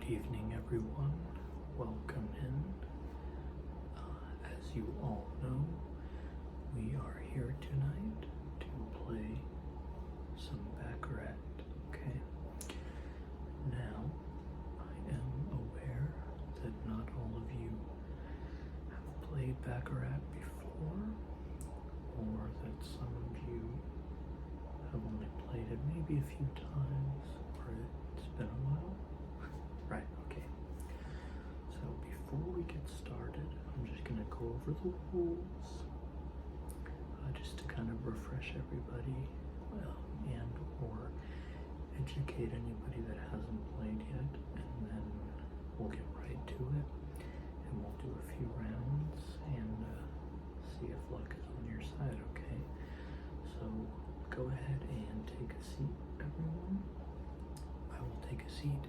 Good evening, everyone. Welcome in. As you all know, we are here tonight to play some Baccarat, okay? Now, I am aware that not all of you have played Baccarat before, or that some of you have only played it maybe a few times, or it's been a while. Right, okay. So before we get started, I'm just gonna go over the rules, just to kind of refresh everybody, and or educate anybody that hasn't played yet, and then we'll get right to it, and we'll do a few rounds, and see if luck is on your side, okay? So go ahead and take a seat, everyone. I will take a seat.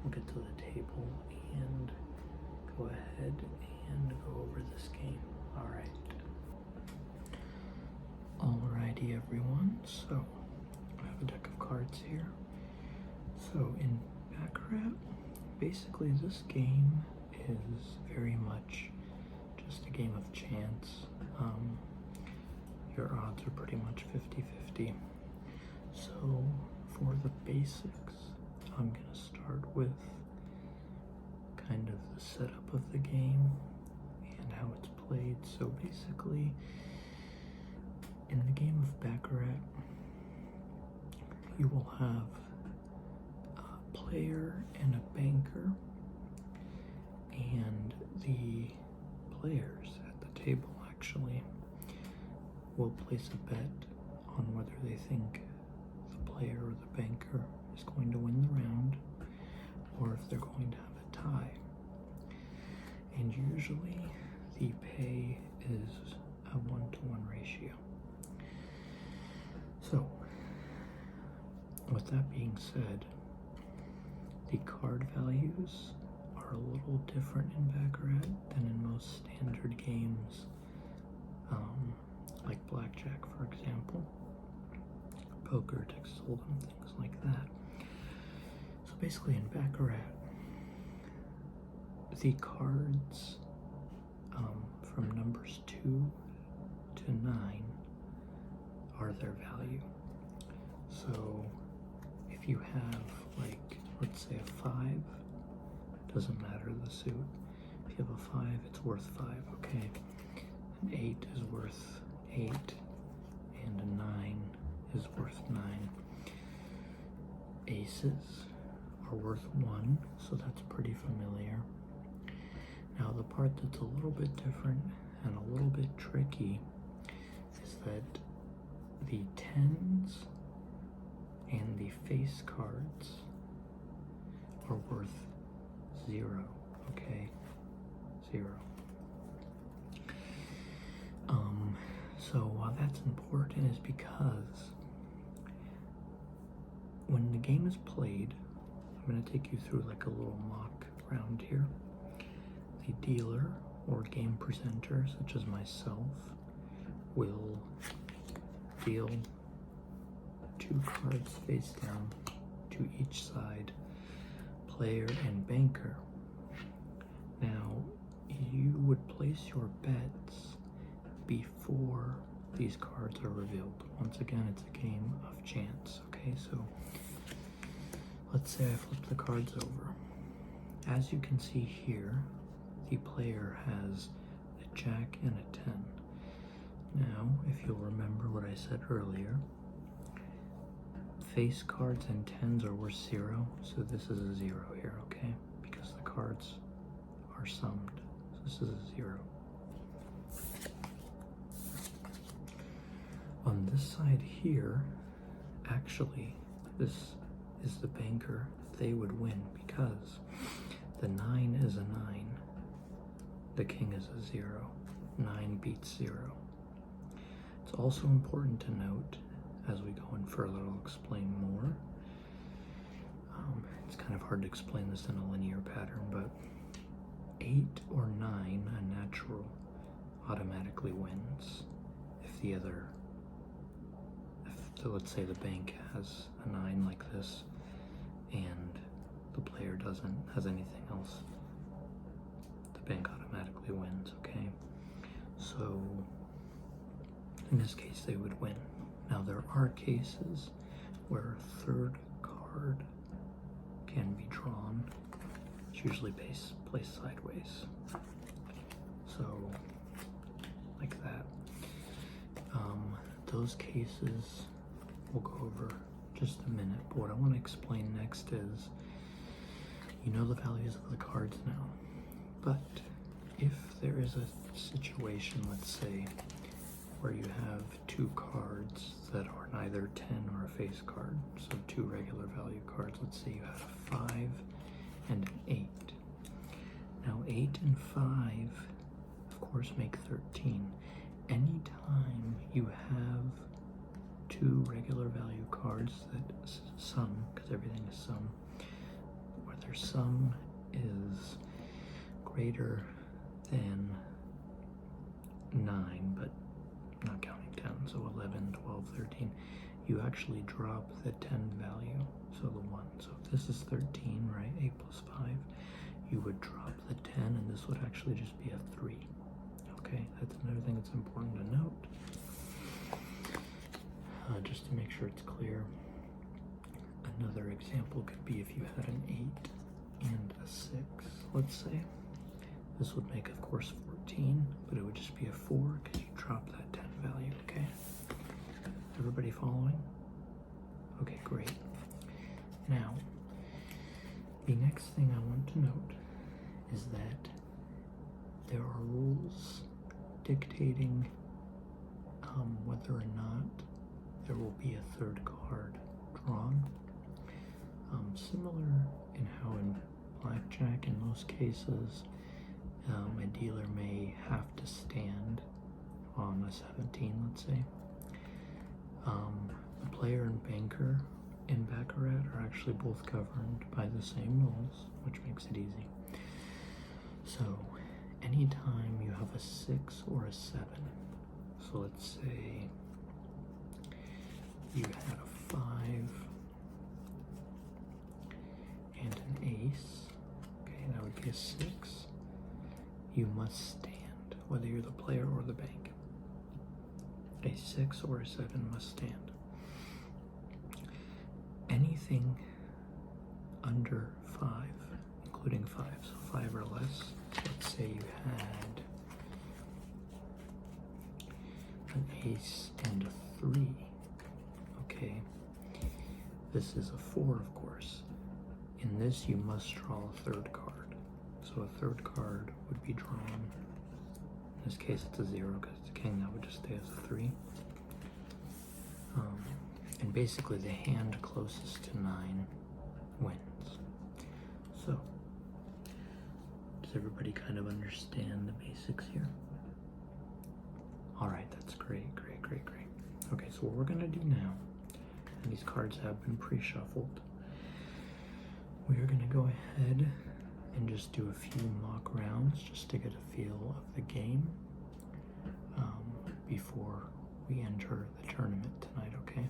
We'll get to the table and go ahead and go over this game. Alrighty, everyone. So I have a deck of cards here. So in Baccarat, basically this game is very much just a game of chance. Your odds are pretty much 50-50. So for the basics, I'm going to start with kind of the setup of the game and how it's played. So basically, in the game of Baccarat, you will have a player and a banker, and the players at the table actually will place a bet on whether they think the player or the banker is going to win the round, or if they're going to have a tie. And usually the pay is a 1-to-1 ratio. So with that being said, the card values are a little different in Baccarat than in most standard games, like blackjack, for example, poker, Texas Hold'em, things like that. So basically in Baccarat, the cards from numbers 2 to 9 are their value. So if you have, like, let's say a 5, doesn't matter the suit. If you have a 5, it's worth 5, okay? An 8 is worth 8, and a 9 is worth 9. Aces are worth 1, so that's pretty familiar. Now the part that's a little bit different and a little bit tricky is that the 10s and the face cards are worth 0, okay? 0. So why that's important is because when the game is played, I'm going to take you through like a little mock round here. The dealer or game presenter, such as myself, will deal 2 cards face down to each side, player and banker. Now, you would place your bets before these cards are revealed. Once again, it's a game of chance, okay? So let's say I flip the cards over. As you can see here, the player has a jack and a 10. Now, if you'll remember what I said earlier, face cards and 10s are worth 0, so this is a 0 here, okay? Because the cards are summed, so this is a 0. On this side here, actually, this is the banker. They would win because the 9 is a 9. The king is a 0. 9 beats 0. It's also important to note, as we go in further, I'll explain more. It's kind of hard to explain this in a linear pattern, but 8 or 9, a natural, automatically wins. If the other, let's say the bank has a 9 like this, and the player has anything else, the bank automatically wins, okay? So in this case they would win. Now there are cases where a third card can be drawn. It's usually placed sideways. So like that. Those cases we'll go over just a minute, but what I want to explain next is, you know the values of the cards now, but if there is a situation, let's say, where you have two cards that are neither 10 or a face card, so two regular value cards, let's say you had a 5 and an 8. Now 8 and 5, of course, make 13. Anytime you have two regular value cards that sum, because everything is sum, where their sum is greater than 9, but not counting 10, so 11, 12, 13, you actually drop the 10 value, so the 1. So if this is 13, right, 8 plus 5, you would drop the 10, and this would actually just be a 3. Okay, that's another thing that's important to note. Just to make sure it's clear, another example could be if you had an 8 and a 6, let's say. This would make, of course, 14, but it would just be a 4 because you drop that 10 value, okay? Everybody following? Okay, great. Now, the next thing I want to note is that there are rules dictating whether or not there will be a third card drawn. Similar in how in blackjack, in most cases, a dealer may have to stand on a 17, let's say. The player and banker in Baccarat are actually both governed by the same rules, which makes it easy. So anytime you have a 6 or a 7, so let's say you had a 5 and an ace, okay, that would be a 6, you must stand, whether you're the player or the bank. A 6 or a 7 must stand. Anything under 5, including 5, so 5 or less, let's say you had an ace and a 3, okay, this is a 4, of course. In this, you must draw a third card. So a third card would be drawn. In this case, it's a 0 because it's a king. That would just stay as a 3. And basically, the hand closest to 9 wins. So, does everybody kind of understand the basics here? All right, that's great, great, great, great. Okay, so what we're gonna do now, and these cards have been pre-shuffled, we are gonna go ahead and just do a few mock rounds just to get a feel of the game before we enter the tournament tonight, okay?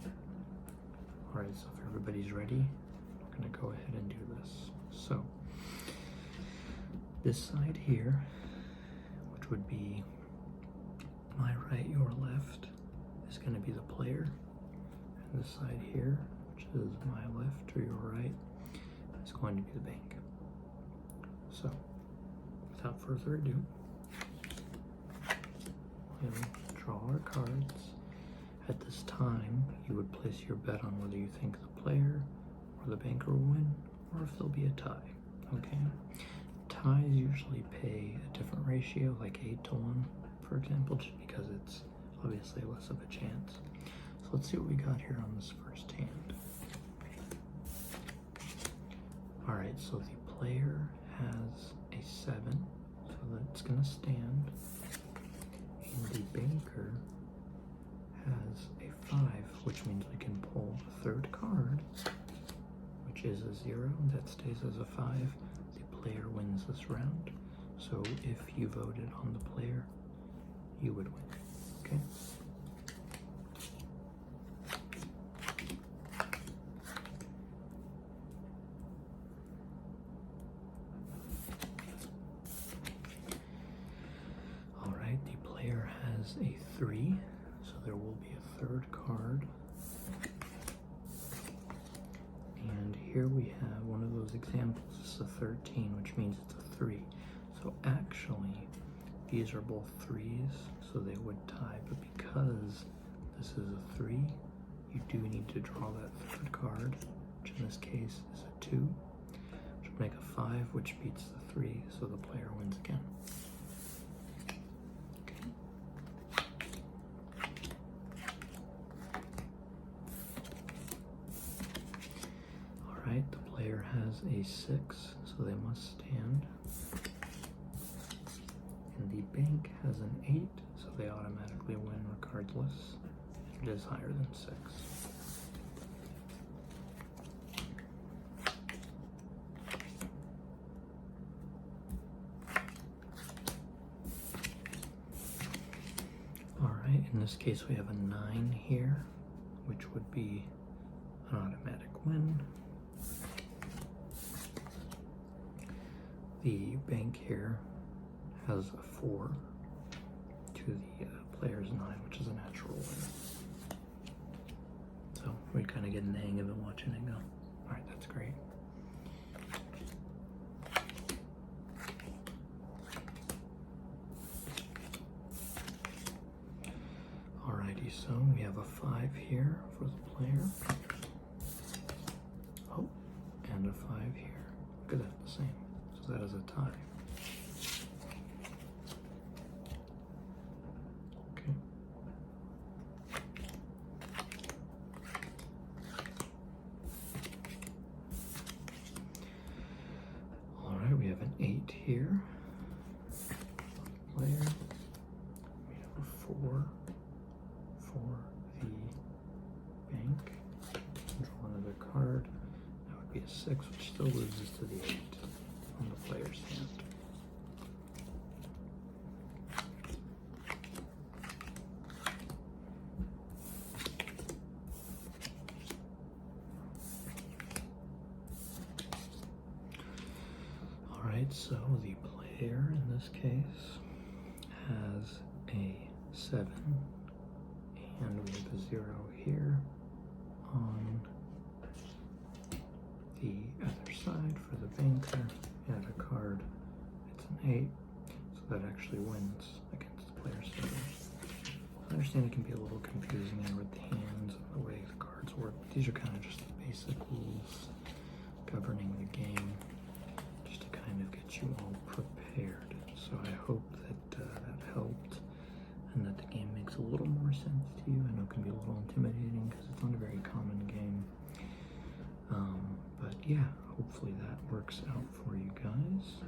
All right, so if everybody's ready, we're gonna go ahead and do this. So, this side here, which would be my right, your left, is gonna be the player. And this side here, which is my left or your right, is going to be the bank. So, without further ado, we'll draw our cards. At this time, you would place your bet on whether you think the player or the banker will win, or if there'll be a tie, okay? Ties usually pay a different ratio, like 8-1, for example, just because it's obviously less of a chance. So let's see what we got here on this first hand. All right, so the player has a 7, so that's gonna stand. And the banker has a 5, which means we can pull a third card, which is a 0, that stays as a 5. The player wins this round. So if you voted on the player, you would win, okay? has a 3, so there will be a third card. And here we have one of those examples. This is a 13, which means it's a 3. So actually, these are both 3s, so they would tie. But because this is a 3, you do need to draw that third card, which in this case is a 2, which would make a 5, which beats the 3, so the player wins again. Alright, the player has a 6, so they must stand. And the bank has an 8, so they automatically win regardless. It is higher than 6. Alright, in this case we have a 9 here, which would be an automatic win. The bank here has a 4 to the player's 9, which is a natural win. So we kind of get an hang of it watching it go. Alright, that's great. Alrighty, so we have a 5 here for the player. Oh, and a 5 here. Look at that, the same. So that is a tie. Okay. Alright, we have an 8 here. Player. We have a 4 for the bank. Draw another card. That would be a 6, which still loses to the 8 on the player's hand. Alright, so the player in this case has a 7, and we have a 0 here on the other side for the banker. Add a card, it's an 8, so that actually wins against the player's 7. I understand it can be a little confusing there with the hands and the way the cards work, but these are kind of just the basic rules governing the game, just to kind of get you all prepared. So I hope that that helped, and that the game makes a little more sense to you. I know it can be a little intimidating because it's not a very common game. But yeah, hopefully that works out for you guys.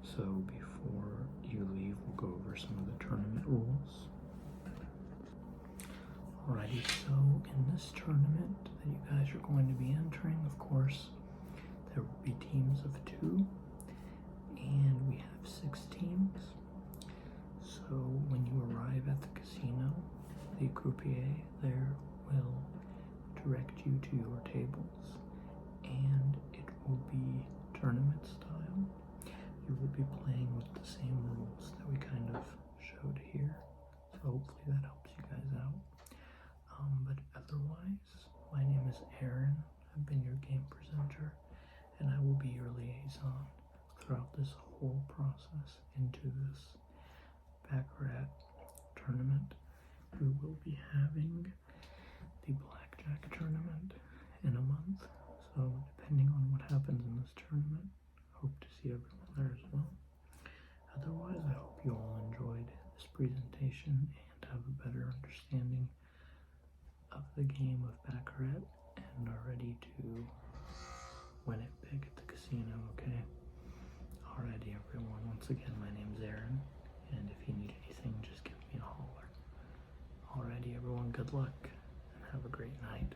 So before you leave, we'll go over some of the tournament rules. Alrighty, so in this tournament that you guys are going to be entering, of course, there will be teams of 2, and we have 6 teams. So when you arrive at the casino, the croupier there will direct you to your tables, and it will be tournament style. You will be playing with the same rules that we kind of showed here, so hopefully that helps you guys out. But otherwise, my name is Aaron. I've been your game presenter, and I will be your liaison throughout this whole process into this Baccarat tournament. We will be having the blackjack tournament in a month, so depending on what happens in this tournament, hope to see everyone there as well. Otherwise, I hope you all enjoyed this presentation and have a better understanding of the game of Baccarat and are ready to win it big at the casino, okay? Alrighty, everyone. Once again, my name's Aaron, and if you need anything, just give me a holler. Alrighty, everyone. Good luck, and have a great night.